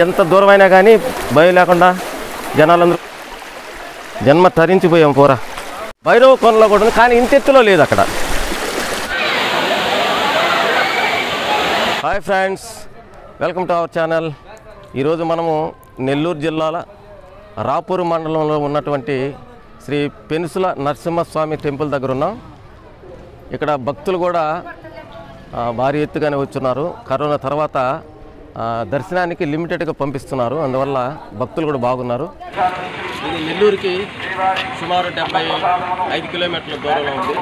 ఎంత దూరమైనా కానీ భయం లేకుండా జనాలందరూ జన్మ తరించిపోయాం పూరా. భైరవ కొనలో కూడా కానీ ఇంత ఎత్తులో లేదు అక్కడ. Hi friends, welcome to our channel. ఈరోజు మనము నెల్లూరు జిల్లాల రాపూరు మండలంలో ఉన్నటువంటి శ్రీ పెనుసుల నరసింహస్వామి టెంపుల్ దగ్గర ఉన్నాం. ఇక్కడ భక్తులు కూడా భారీ ఎత్తుగానే వచ్చున్నారు. కరోనా తర్వాత దర్శనానికి లిమిటెడ్గా పంపిస్తున్నారు, అందువల్ల భక్తులు కూడా బాగున్నారు. ఇది నెల్లూరుకి సుమారు 75 కిలోమీటర్ల దూరంలో ఉంది.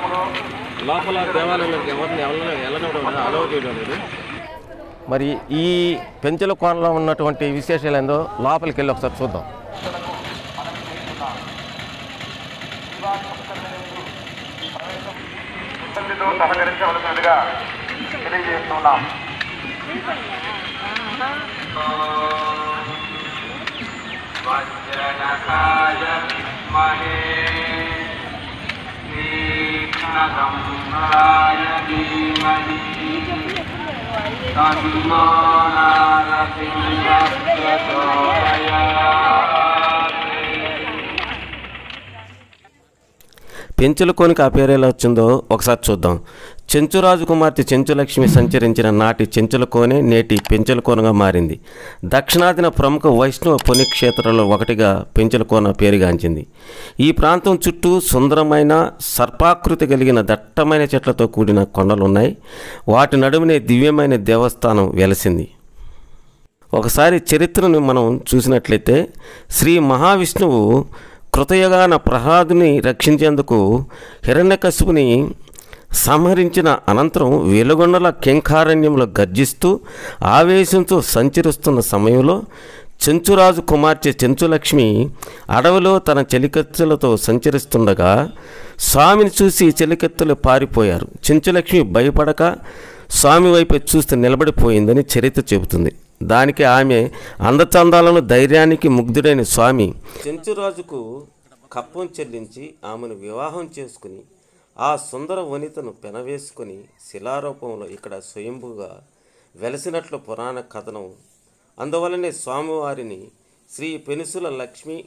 లోపల దేవాలయంలోకి ఎవరిని వెళ్ళడం అలౌ చేయడం లేదు. మరి ఈ పెంచల కోనలో ఉన్నటువంటి విశేషాలు ఏందో లోపలికి వెళ్ళి ఒకసారి చూద్దాం. సహకరించవలసిందిగా తెలియజేస్తున్నాం. వజ్రనఖాయ విద్మహే తీక్ష్ణగంగాయ ధీమహి తన్నో నరసింహః ప్రచోదయాత్. పెంచులకోనికి ఆ పేరు ఎలా వచ్చిందో ఒకసారి చూద్దాం. చెంచురాజు కుమార్తె చెంచులక్ష్మి సంచరించిన నాటి చెంచులకోనే నేటి పెంచులకోనగా మారింది. దక్షిణాదిన ప్రముఖ వైష్ణవ పుణ్యక్షేత్రాల్లో ఒకటిగా పెంచులకోన పేరుగాంచింది. ఈ ప్రాంతం చుట్టూ సుందరమైన సర్పాకృతి కలిగిన దట్టమైన చెట్లతో కూడిన కొండలున్నాయి. వాటి నడుమునే దివ్యమైన దేవస్థానం వెలసింది. ఒకసారి చరిత్రను మనం చూసినట్లయితే శ్రీ మహావిష్ణువు కృతయుగాన ప్రహ్లాదుని రక్షించేందుకు హిరణ్యకశిపుని సంహరించిన అనంతరం వెలుగొండల కింకారణ్యంలో గర్జిస్తూ ఆవేశంతో సంచరిస్తున్న సమయంలో చెంచురాజు కుమార్తె చెంచులక్ష్మి అడవిలో తన చెలికత్తెలతో సంచరిస్తుండగా స్వామిని చూసి చెలికత్తెలు పారిపోయారు. చెంచులక్ష్మి భయపడక స్వామి వైపు చూస్తూ నిలబడిపోయిందని చరిత్ర చెబుతుంది. దానికి ఆమె అందచందాలను ధైర్యానికి ముగ్ధుడైన స్వామి చెంచురాజుకు కప్పం చెల్లించి ఆమెను వివాహం చేసుకుని ఆ సుందర వనితను పెనవేసుకుని శిలారూపంలో ఇక్కడ స్వయంభుగా వెలసినట్లు పురాణ కథనం. అందువలనే స్వామివారిని శ్రీ పెనుసుల లక్ష్మీ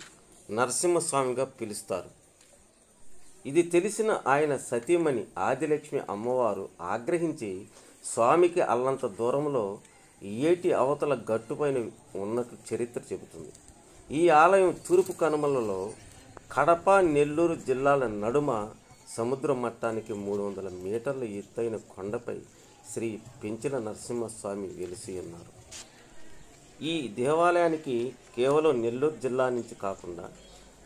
నరసింహస్వామిగా పిలుస్తారు. ఇది తెలిసిన ఆయన సతీమణి ఆదిలక్ష్మి అమ్మవారు ఆగ్రహించి స్వామికి అల్లంత దూరంలో ఏటి అవతల గట్టుపైన ఉన్నట్టు చరిత్ర చెబుతుంది. ఈ ఆలయం తూర్పు కనుమలలో కడప నెల్లూరు జిల్లాల నడుమ సముద్ర మట్టానికి 300 మీటర్ల ఎత్తైన కొండపై శ్రీ పెంచుల నరసింహస్వామి వెలిసి ఉన్నారు. ఈ దేవాలయానికి కేవలం నెల్లూరు జిల్లా నుంచి కాకుండా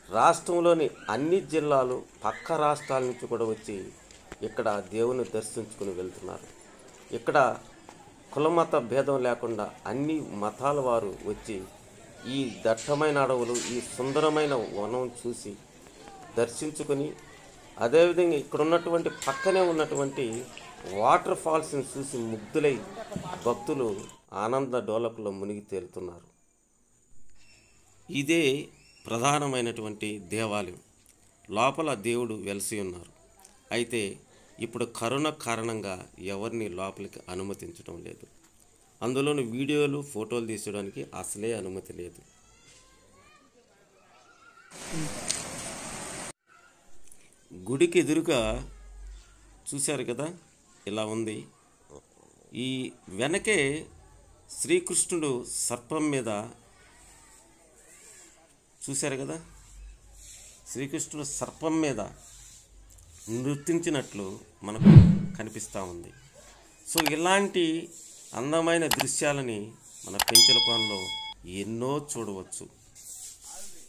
రాష్ట్రంలోని అన్ని జిల్లాలు పక్క రాష్ట్రాల నుంచి కూడా వచ్చి ఇక్కడ దేవుని దర్శించుకుని వెళ్తున్నారు. ఇక్కడ కులమత భేదం లేకుండా అన్ని మతాల వారు వచ్చి ఈ దట్టమైన అడవులు, ఈ సుందరమైన వనం చూసి దర్శించుకొని, అదేవిధంగా ఇక్కడ ఉన్నటువంటి పక్కనే ఉన్నటువంటి వాటర్ ఫాల్స్ని చూసి ముగ్ధులై భక్తులు ఆనంద డోలకులో మునిగి తేలుతున్నారు. ఇదే ప్రధానమైనటువంటి దేవాలయం. లోపల దేవుడు వెలిసి ఉన్నారు. అయితే ఇప్పుడు కరోనా కారణంగా ఎవరిని లోపలికి అనుమతించడం లేదు. అందులోని వీడియోలు ఫోటోలు తీసుకోవడానికి అసలే అనుమతి లేదు. గుడికి ఎదురుగా చూశారు కదా ఇలా ఉంది. ఈ వెనకే శ్రీకృష్ణుడు సర్పం మీద చూశారు కదా, శ్రీకృష్ణుడు సర్పం మీద నృత్యించినట్లు మనకు కనిపిస్తూ ఉంది. సో ఇలాంటి అందమైన దృశ్యాలని మన పెంచలకోనలో ఎన్నో చూడవచ్చు.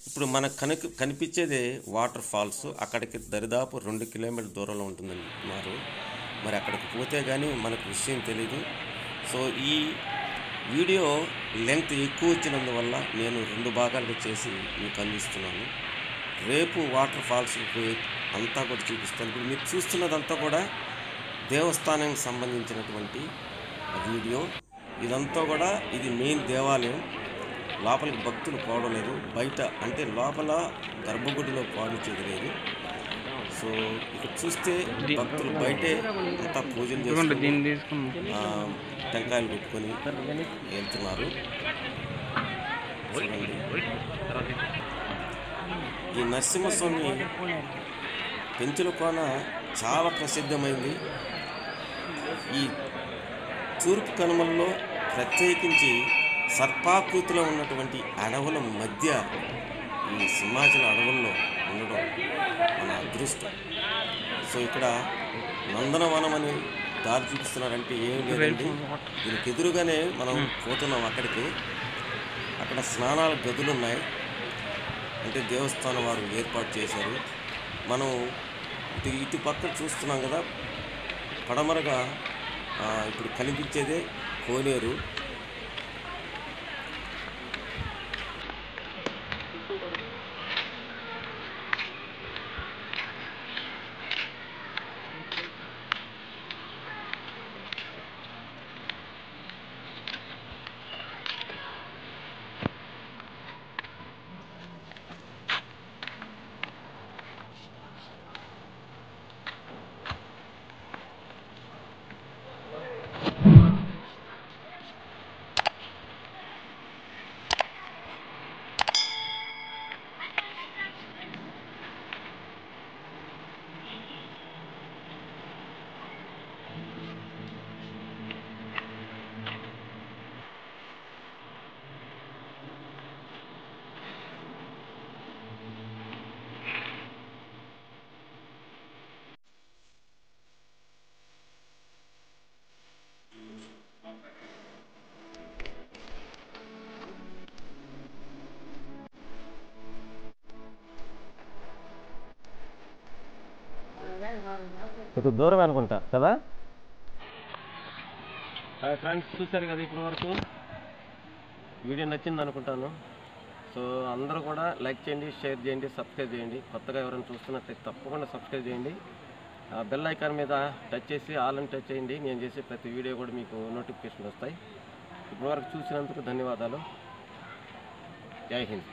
ఇప్పుడు మనకు కనిపించేదే వాటర్ ఫాల్స్. అక్కడికి దరిదాపు 2 కిలోమీటర్ల దూరంలో ఉంటుందని అంటున్నారు. మరి అక్కడికి పోతే కానీ మనకు విషయం తెలీదు. సో ఈ వీడియో లెంగ్త్ ఎక్కువ వచ్చినందువల్ల నేను 2 భాగాలుగా చేసి మీకు అందిస్తున్నాను. రేపు వాటర్ ఫాల్స్కి పోయి అంతా కూడా చూపిస్తాను. ఇప్పుడు మీరు చూస్తున్నదంతా కూడా దేవస్థానానికి సంబంధించినటువంటి వీడియో. ఇదంతా కూడా ఇది మెయిన్ దేవాలయం. లోపలికి భక్తులు పోవడం లేదు. బయట అంటే లోపల గర్భగుడిలో పాలించేది లేదు. సో ఇక్కడ చూస్తే భక్తులు బయటే అంతా పూజలు చేసుకుని టెంకాయలు పెట్టుకొని వెళ్తున్నారు. చూడండి, ఈ నరసింహస్వామి పెంచుల కోన చాలా ప్రసిద్ధమైంది. ఈ తూర్పు కనుమల్లో ప్రత్యేకించి సర్పాకృతిలో ఉన్నటువంటి అడవుల మధ్య ఈ సింహాచల అడవుల్లో ఉండడం మన అదృష్టం. సో ఇక్కడ నందనవనం అని దారి చూపిస్తున్నారంటే ఏం లేదండి, దీనికి ఎదురుగానే మనం పోతున్నాం అక్కడికి. అక్కడ స్నానాల గదులు ఉన్నాయి, అంటే దేవస్థానం వారు ఏర్పాటు చేశారు. మనం ఇటు పక్కన చూస్తున్నాం కదా, పడమరగా ఇప్పుడు కనిపించేదే కోనేరు. కొంచెం దూరం అనుకుంటా కదా. ఫ్రెండ్స్, చూశారు కదా ఇప్పటి వరకు. వీడియో నచ్చింది అనుకుంటాను. సో అందరూ కూడా లైక్ చేయండి, షేర్ చేయండి, సబ్స్క్రైబ్ చేయండి. కొత్తగా ఎవరైనా చూస్తున్నట్లయితే తప్పకుండా సబ్స్క్రైబ్ చేయండి. బెల్ ఐకాన్ మీద టచ్ చేసి ఆల్ అని టచ్ చేయండి. నేను చేసే ప్రతి వీడియో కూడా మీకు నోటిఫికేషన్ వస్తాయి. ఇప్పటి వరకు చూసినందుకు ధన్యవాదాలు. జై హింద్.